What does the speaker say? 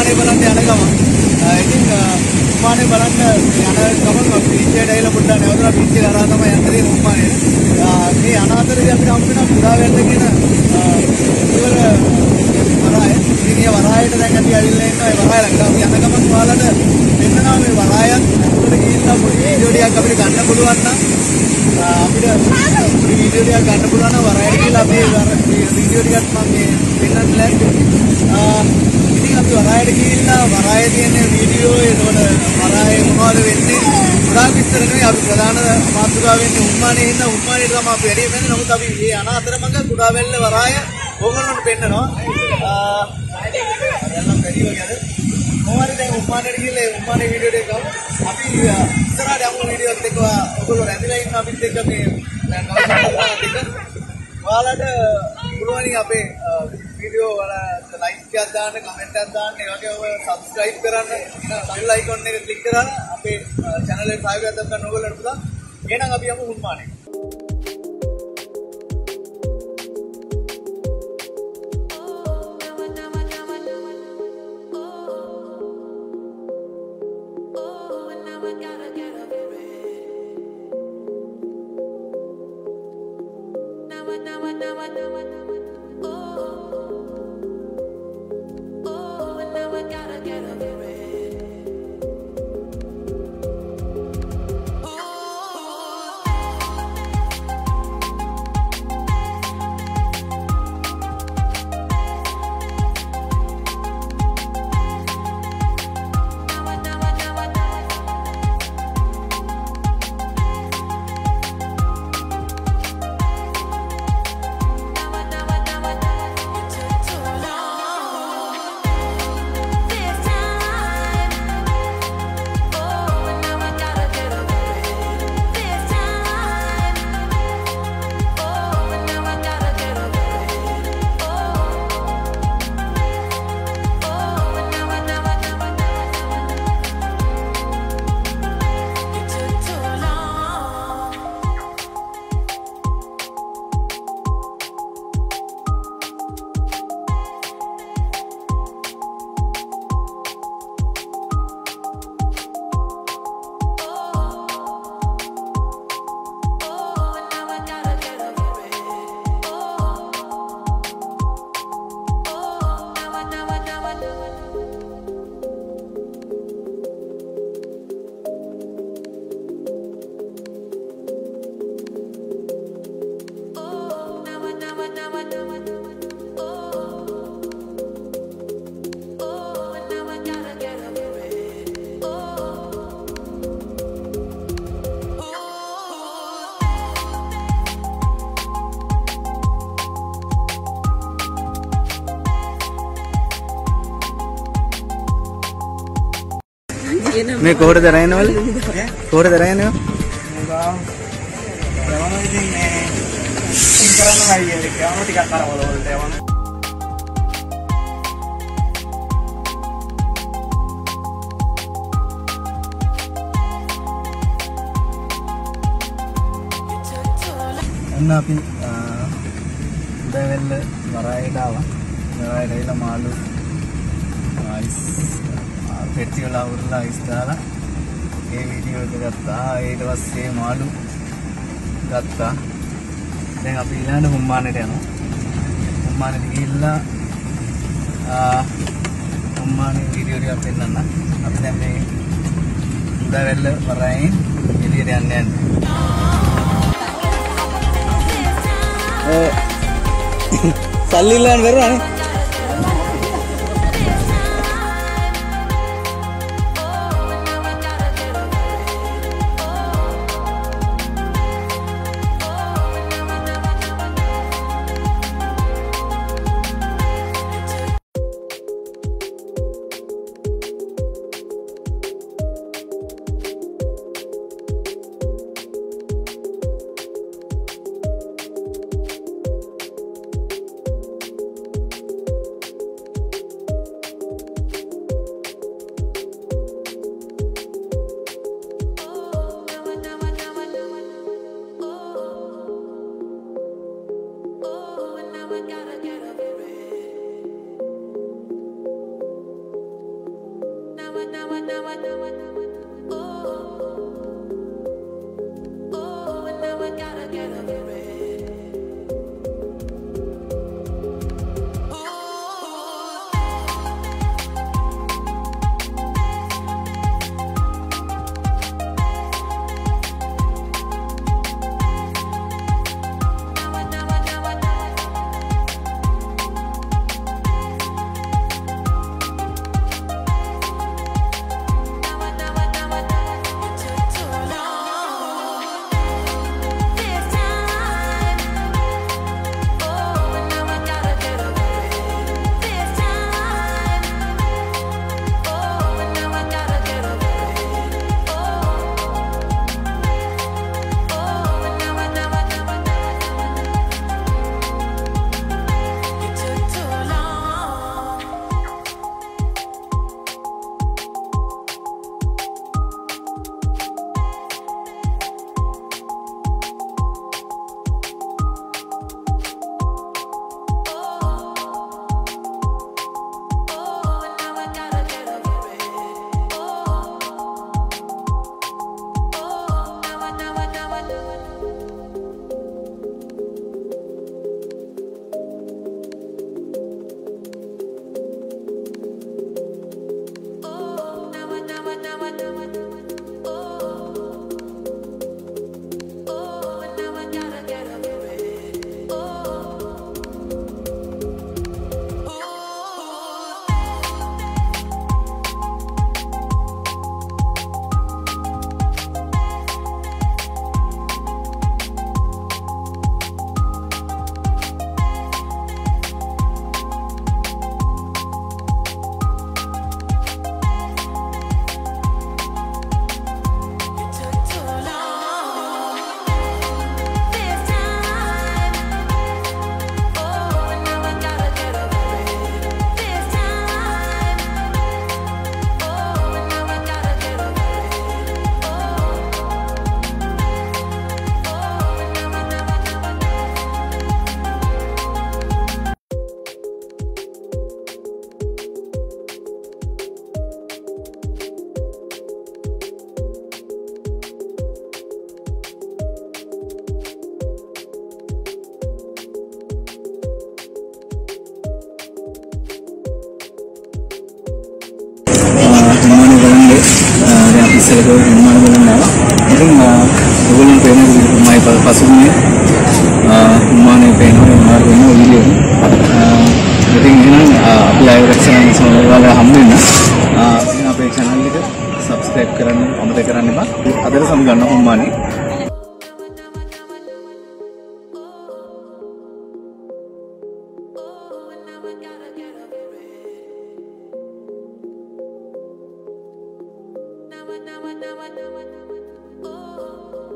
උම්මානේ බලන්න යන ගමන් ඉතින් උම්මානේ බලන්න යන ගමන් අපි බීච් එකට පොඩ්ඩක් නැවතුණා බීච් එක හරහා තමයි යන්න තියෙන්නේ උම්මානේ. මේ අනාතරදී අපිට හම්බ වෙන කුඩාවැල්ල කියන ඉවර වරාය. ඉතින් ඒ වරායට දැන් අපි ඇවිල්ලා ඉන්නවා. ඒ වරාය ළඟට අපි යන ගමන් ඔයාලට දෙන්නවා මේ වරායත් උඩට ගිහිල්ලා පොඩි වීඩියෝ ටිකක් අපිට ගන්න පුළුවන් නම් අපිට පොඩි වීඩියෝ ටිකක් ගන්න පුළුවන් නම් වරායට ගිහිල්ලා අපි වීඩියෝ ටිකක් මම මේ පෙන්නන්න ලෑස්ති. ඉතින් අපි වරායට ගිහිල්ලා වරායේ තියෙන වීඩියෝ ඒකවල වරායේ මොනවද වෙන්නේ ගොඩාක් විස්තර නෙවෙයි අපි ප්‍රධාන මාතෘකාව වෙන්නේ උම්මානේ ඉන්න උම්මානේ තමයි අපි වැඩි වෙන්නේ. නමුත් අපි මේ අනාතරමඟ කුඩාවැල්ල වරාය ඕගොල්ලන්ට පෙන්නනවා. දැන් වැඩි වගේද මොහොතේ දැන් උම්මානේට ගිහලා උම්මානේ වීඩියෝ එක ගමු. අපි ඉස්සරහට යමු වීඩියෝ එකත් එක්ක ඔයගොල්ලෝ රැඳිලා ඉන්න අපිත් එක්ක මේ දැන් ඔයාලට පුළුවන් අපේ වීඩියෝ වලට ලයික් එකක් දාන්න, කමෙන්ට් එකක් දාන්න, ඒ වගේම සබ්ස්ක්‍රයිබ් කරන්න, බෙල් අයිකන් එක ක්ලික් කරලා අපේ channel එකට සහයෝගයක් දක්වන්න ඕගොල්ලන්ට පුළුවන්. එහෙනම් අපි යමු උම්මානේ. මේ කොහොමද රැයනවල? කොහොමද රැයනව? යවනවා ඉතින් මේ කරන්න හයියලේ යවනවා ටිකක් කරවල වලට යවනවා. අන්න අපි උදෑවෙල්ල වරායට ආවා. වරායට ඇවිල්ලා මාළු අයිස් පෙට්ටි වල අවුරලා අයිස් දාලා ඒ වීඩියෝ එක ගත්තා. ඊට පස්සේ මාළු ගත්තා. දැන් අපි ඊළඟට උම්මානේට යනවා. උම්මානේට ගිහිල්ලා උම්මානේ වීඩියෝ ටිකක් පෙන්නන්න. අපි දැන් මේ උදෑවෙල්ල වරායෙන් එළියට යන්නේ. සල්ලිල්ලන් වෙරුවානේ. ඉස්සරට නිර්මාණ කරනවා. ඉතින් ඔයගොල්ලෝ පේන මම පසුගියේ නිර්මාණය පේනවා නිර්මාණ වෙන වීඩියෝ. ඉතින් එහෙනම් අපි ලයිව් රැක්ෂන් සමග හම්බ වෙන්න. ඉතින් අපේ channel එක subscribe කරන්න අමතක කරන්න එපා. අදට සමගන්න හම්බන්නේ. Oh